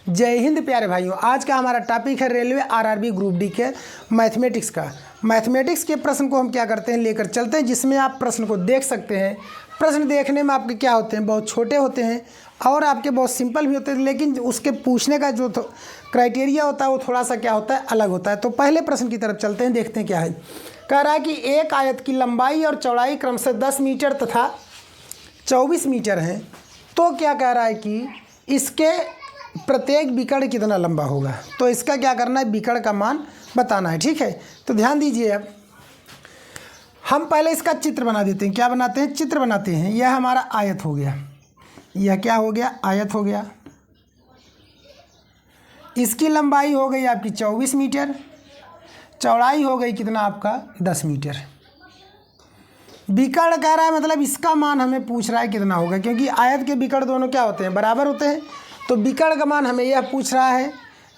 जय हिंद प्यारे भाइयों। आज का हमारा टॉपिक है रेलवे आरआरबी ग्रुप डी के मैथमेटिक्स का। मैथमेटिक्स के प्रश्न को हम क्या करते हैं, लेकर चलते हैं, जिसमें आप प्रश्न को देख सकते हैं। प्रश्न देखने में आपके क्या होते हैं, बहुत छोटे होते हैं और आपके बहुत सिंपल भी होते हैं, लेकिन उसके पूछने का जो क्राइटेरिया होता है वो थोड़ा सा क्या होता है, अलग होता है। तो पहले प्रश्न की तरफ चलते हैं, देखते हैं क्या है। कह रहा है कि एक आयत की लंबाई और चौड़ाई क्रमशः 10 मीटर तथा 24 मीटर है, तो क्या कह रहा है कि इसके प्रत्येक विकर्ण कितना लंबा होगा। तो इसका क्या करना है, विकर्ण का मान बताना है। ठीक है, तो ध्यान दीजिए। अब हम पहले इसका चित्र बना देते हैं। क्या बनाते हैं, चित्र बनाते हैं। यह हमारा आयत हो गया, यह क्या हो गया, आयत हो गया। इसकी लंबाई हो गई आपकी 24 मीटर, चौड़ाई हो गई कितना आपका 10 मीटर। विकर्ण कह रहा है, मतलब इसका मान हमें पूछ रहा है कितना होगा, क्योंकि आयत के विकर्ण दोनों क्या होते हैं, बराबर होते हैं। तो विकर्ण का मान हमें यह पूछ रहा है।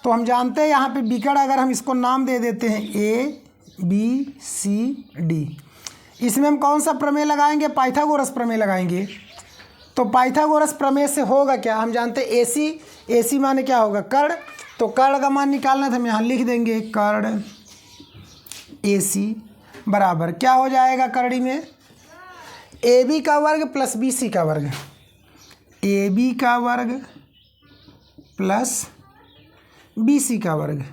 तो हम जानते हैं यहाँ पे विकर्ण, अगर हम इसको नाम दे देते हैं ए बी सी डी, इसमें हम कौन सा प्रमेय लगाएंगे, पाइथागोरस प्रमेय लगाएंगे। तो पाइथागोरस प्रमेय से होगा क्या, हम जानते हैं एसी, एसी माने क्या होगा, कर्ण। तो कर्ण का मान निकालना था, हम यहाँ लिख देंगे कर्ण एसी बराबर क्या हो जाएगा, करड़ी में ए बी का वर्ग प्लस बी सी का वर्ग, ए बी का वर्ग प्लस बी सी का वर्ग।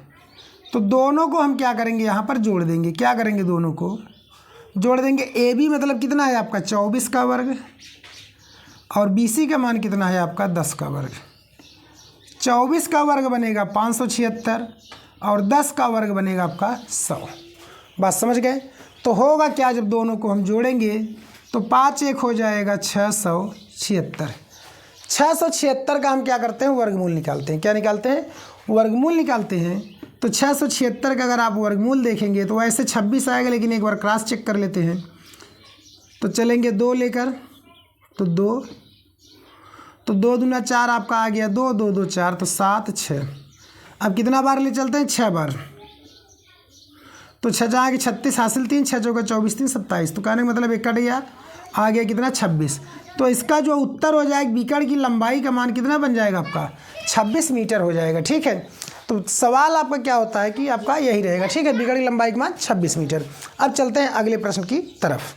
तो दोनों को हम क्या करेंगे, यहाँ पर जोड़ देंगे। क्या करेंगे, दोनों को जोड़ देंगे। ए बी मतलब कितना है आपका 24 का वर्ग, और बी सी का मान कितना है आपका 10 का वर्ग। 24 का वर्ग बनेगा 576 और 10 का वर्ग बनेगा आपका 100। बात समझ गए। तो होगा क्या, जब दोनों को हम जोड़ेंगे तो 5 1 हो जाएगा 676। 676 का हम क्या करते हैं, वर्गमूल निकालते हैं। क्या निकालते हैं, वर्गमूल निकालते हैं। तो 676 का अगर आप वर्गमूल देखेंगे तो वैसे 26 आएगा, लेकिन एक बार क्रॉस चेक कर लेते हैं। तो चलेंगे 2 लेकर, तो 2 दूना 4 आपका आ गया, 2 2 2 4, तो 7 6। अब कितना बार ले चलते हैं, 6 बार। तो 6 जहाँ के 36 हासिल 3, 6 चौका 24 3 27। तो कहने का मतलब एक कट गया, आ गया कितना 26। तो इसका जो उत्तर हो जाएगा, विकर्ण की लंबाई का मान कितना बन जाएगा आपका 26 मीटर हो जाएगा। ठीक है, तो सवाल आपका क्या होता है कि आपका यही रहेगा। ठीक है, विकर्ण की लंबाई का मान 26 मीटर। अब चलते हैं अगले प्रश्न की तरफ।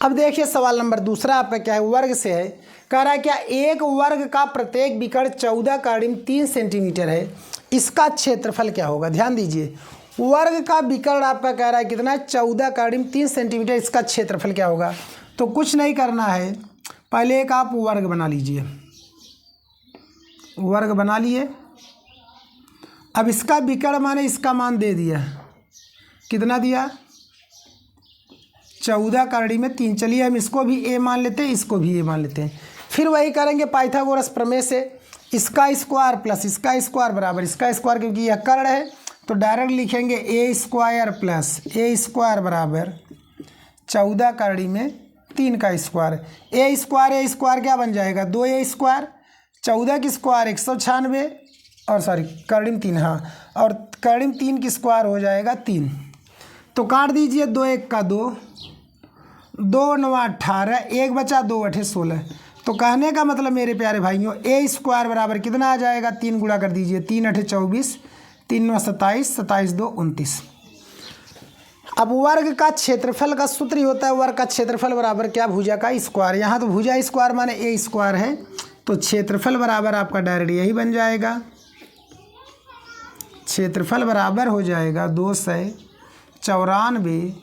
अब देखिए सवाल नंबर दूसरा आपका क्या है, वर्ग से है। कह रहा है क्या एक वर्ग का प्रत्येक विकर्ण 14 का ऋण 3 सेंटीमीटर है, इसका क्षेत्रफल क्या होगा। ध्यान दीजिए, वर्ग का विकर्ण आपका कह रहा है कितना है, 14 का ऋण 3 सेंटीमीटर, इसका क्षेत्रफल क्या होगा। तो कुछ नहीं करना है, पहले एक आप वर्ग बना लीजिए। वर्ग बना लिए। अब इसका विकर्ण माने इसका मान दे दिया, कितना दिया 14 का ऋण में 3। चलिए हम इसको भी ए मान लेते हैं, इसको भी ए मान लेते हैं। फिर वही करेंगे पाइथागोरस प्रमेय से, इसका स्क्वायर प्लस इसका स्क्वायर बराबर इसका स्क्वायर, क्योंकि यह कर्ण है तो डायरेक्ट लिखेंगे ए स्क्वायर प्लस ए स्क्वायर बराबर 14 का ऋण में 3 का स्क्वायर। ए स्क्वायर क्या बन जाएगा, 2a स्क्वायर, 14 की स्क्वायर 196, और सॉरी कर्ण 3, हाँ, और कर्ण 3 की स्क्वायर हो जाएगा 3। तो काट दीजिए, 2 1 का 2, 2 9 18, 1 बचा 2 8 16। तो कहने का मतलब मेरे प्यारे भाइयों, ए स्क्वायर बराबर कितना आ जाएगा, 3 गुणा कर दीजिए, 3 8 24, 3 9 27, 27 2 29। अब वर्ग का क्षेत्रफल का सूत्र ही होता है, वर्ग का क्षेत्रफल बराबर क्या, भुजा का स्क्वायर। यहाँ तो भुजा स्क्वायर माने ए स्क्वायर है, तो क्षेत्रफल बराबर आपका डायरेक्ट यही बन जाएगा। क्षेत्रफल बराबर हो जाएगा 294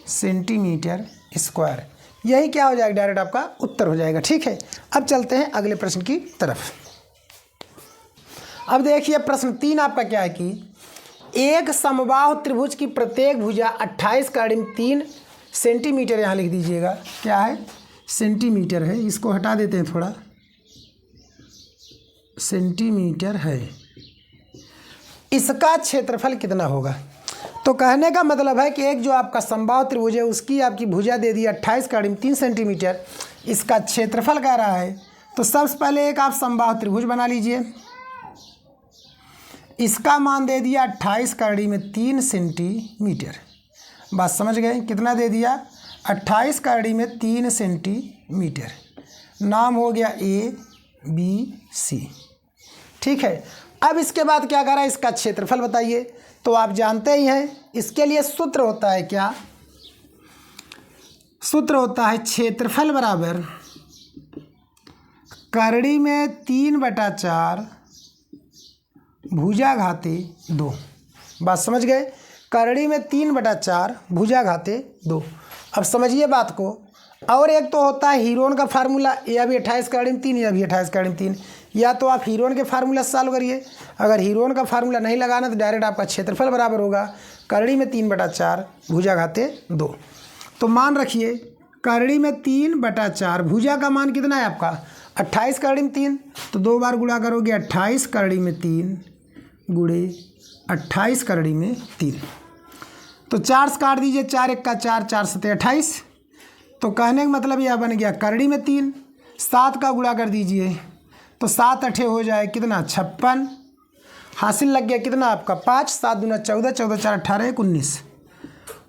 सेंटीमीटर स्क्वायर। यही क्या हो जाएगा, डायरेक्ट आपका उत्तर हो जाएगा। ठीक है, अब चलते हैं अगले प्रश्न की तरफ। अब देखिए प्रश्न 3 आपका क्या है कि एक समबाहु त्रिभुज की प्रत्येक भुजा 28 का ऋण 3 सेंटीमीटर, यहाँ लिख दीजिएगा क्या है, सेंटीमीटर है, इसको हटा देते हैं थोड़ा, सेंटीमीटर है, इसका क्षेत्रफल कितना होगा। तो कहने का मतलब है कि एक जो आपका समबाहु त्रिभुज है उसकी आपकी भुजा दे दी 28 का ऋण 3 सेंटीमीटर, इसका क्षेत्रफल कह रहा है। तो सबसे पहले एक आप समबाहु त्रिभुज बना लीजिए, इसका मान दे दिया 28 का ऋण में 3 सेंटीमीटर। बात समझ गए, कितना दे दिया 28 का ऋण में 3 सेंटीमीटर। नाम हो गया ए, ABC। ठीक है, अब इसके बाद क्या करा, इसका क्षेत्रफल बताइए। तो आप जानते ही हैं इसके लिए सूत्र होता है क्या, सूत्र होता है क्षेत्रफल बराबर करड़ी में 3/4 भुजाघाते 2। बात समझ गए, करड़ी में 3/4 भुजाघाते 2। अब समझिए बात को। और एक तो होता है हीरोन का फार्मूला, यह भी 28 करड़ी में 3, यह भी 28 करड़ी में 3। या तो आप हीरोन के फार्मूला से सॉल्व करिए, अगर हीरोन का फार्मूला नहीं लगाना तो डायरेक्ट आपका क्षेत्रफल बराबर होगा करड़ी में 3/4 भुजाघाते 2। तो मान रखिए करड़ी में 3/4, भुजा का मान कितना है आपका 28 करड़ी में 3, तो 2 बार गुणा करोगे 28 करड़ी में 3 गुणे 28 करड़ी में 3। तो 4 से काट दीजिए, 4 1 का 4, 4 7 28। तो कहने का मतलब यह बन गया करड़ी में 3, 7 का गुणा कर दीजिए तो 7 8 हो जाए कितना 56। हासिल लग गया कितना आपका 5, 7 दूना 14, 14 4 18 1 19।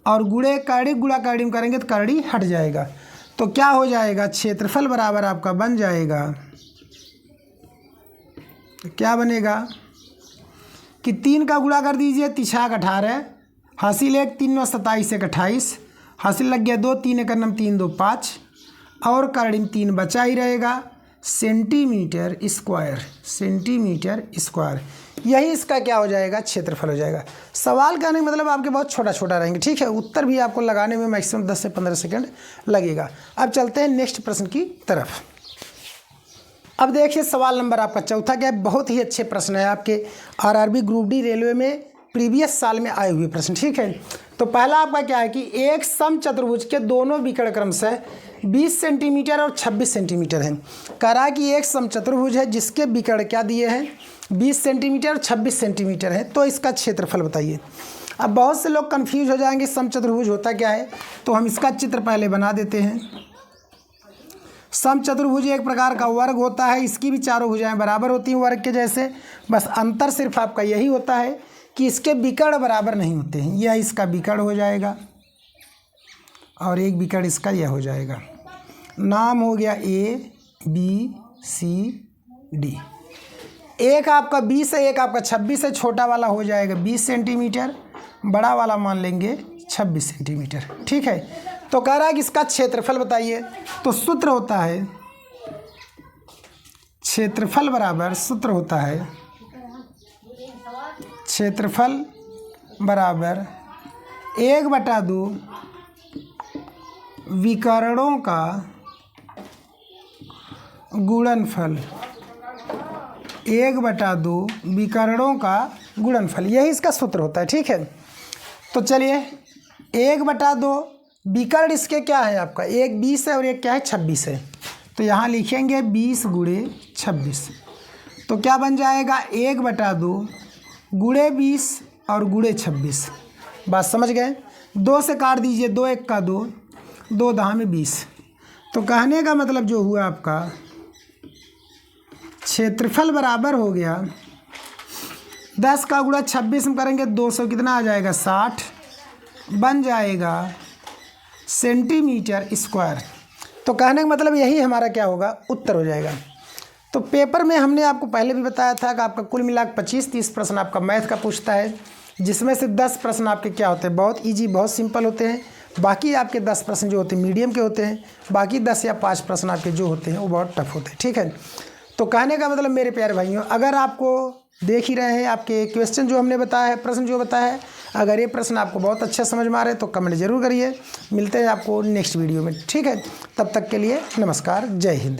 और गुणे करड़ी गुणा करड़ी में करेंगे तो करड़ी हट जाएगा। तो क्या हो जाएगा, क्षेत्रफल बराबर आपका बन जाएगा, क्या बनेगा कि 3 का गुणा कर दीजिए 3 18, हासिल 1 3 9 27 1 28, हासिल लग गया 2 3 1 9 3 2 5, और करड़ी में 3 बचा ही रहेगा सेंटीमीटर स्क्वायर, सेंटीमीटर स्क्वायर। यही इसका क्या हो जाएगा, क्षेत्रफल हो जाएगा। सवाल करने का मतलब आपके बहुत छोटा छोटा रहेंगे, ठीक है। उत्तर भी आपको लगाने में मैक्सिमम 10 से 15 सेकंड लगेगा। अब चलते हैं नेक्स्ट प्रश्न की तरफ। अब देखिए सवाल नंबर आपका चौथा क्या है, बहुत ही अच्छे प्रश्न है आपके आरआरबी ग्रुप डी रेलवे में प्रीवियस साल में आए हुए प्रश्न, ठीक है। तो पहला आपका क्या है कि एक समचतुर्भुज के दोनों विकर्ण क्रमशः 20 सेंटीमीटर और 26 सेंटीमीटर हैं। कह रहा है कि एक समचतुर्भुज है जिसके विकर्ण क्या दिए हैं 20 सेंटीमीटर और 26 सेंटीमीटर है, तो इसका क्षेत्रफल बताइए। अब बहुत से लोग कंफ्यूज हो जाएंगे समचतुर्भुज होता क्या है, तो हम इसका चित्र पहले बना देते हैं। समचतुर्भुज एक प्रकार का वर्ग होता है, इसकी भी चारों भुजाएं बराबर होती हैं वर्ग के जैसे, बस अंतर सिर्फ आपका यही होता है कि इसके विकर्ण बराबर नहीं होते हैं। यह इसका विकर्ण हो जाएगा और एक विकर्ण इसका यह हो जाएगा। नाम हो गया ABCD। एक आपका 20 है, एक आपका 26 है, छोटा वाला हो जाएगा 20 सेंटीमीटर, बड़ा वाला मान लेंगे 26 सेंटीमीटर, ठीक है। तो कह रहा है कि इसका क्षेत्रफल बताइए। तो सूत्र होता है क्षेत्रफल बराबर, सूत्र होता है क्षेत्रफल बराबर 1/2 विकर्णों का गुणनफल, 1/2 विकर्णों का गुणनफल, यही इसका सूत्र होता है, ठीक है। तो चलिए 1/2 विकर्ण इसके क्या है आपका, एक 20 है और एक क्या है 26 है, तो यहाँ लिखेंगे 20 गुणे 26। तो क्या बन जाएगा 1/2 गुणे 20 और गुणे 26। बात समझ गए। 2 से काट दीजिए, 2 1 का 2, 2 10 में 20। तो कहने का मतलब जो हुआ आपका क्षेत्रफल बराबर हो गया 10 का गुणा 26 में करेंगे 200 कितना आ जाएगा 60, बन जाएगा सेंटीमीटर स्क्वायर। तो कहने का मतलब यही हमारा क्या होगा, उत्तर हो जाएगा। तो पेपर में हमने आपको पहले भी बताया था कि आपका कुल मिला 25-30 प्रश्न आपका मैथ का पूछता है, जिसमें से 10 प्रश्न आपके क्या होते हैं, बहुत इजी, बहुत सिंपल होते हैं। बाकी आपके 10 प्रश्न जो होते हैं मीडियम के होते हैं, बाकी 10 या 5 प्रश्न आपके जो होते हैं वो बहुत टफ होते हैं, ठीक है। तो कहने का मतलब मेरे प्यारे भाइयों, अगर आपको देख ही रहे हैं आपके क्वेश्चन जो हमने बताया है, प्रश्न जो बताया है, अगर ये प्रश्न आपको बहुत अच्छा समझ में आ रहे हैं तो कमेंट जरूर करिए। मिलते हैं आपको नेक्स्ट वीडियो में, ठीक है। तब तक के लिए नमस्कार, जय हिंद।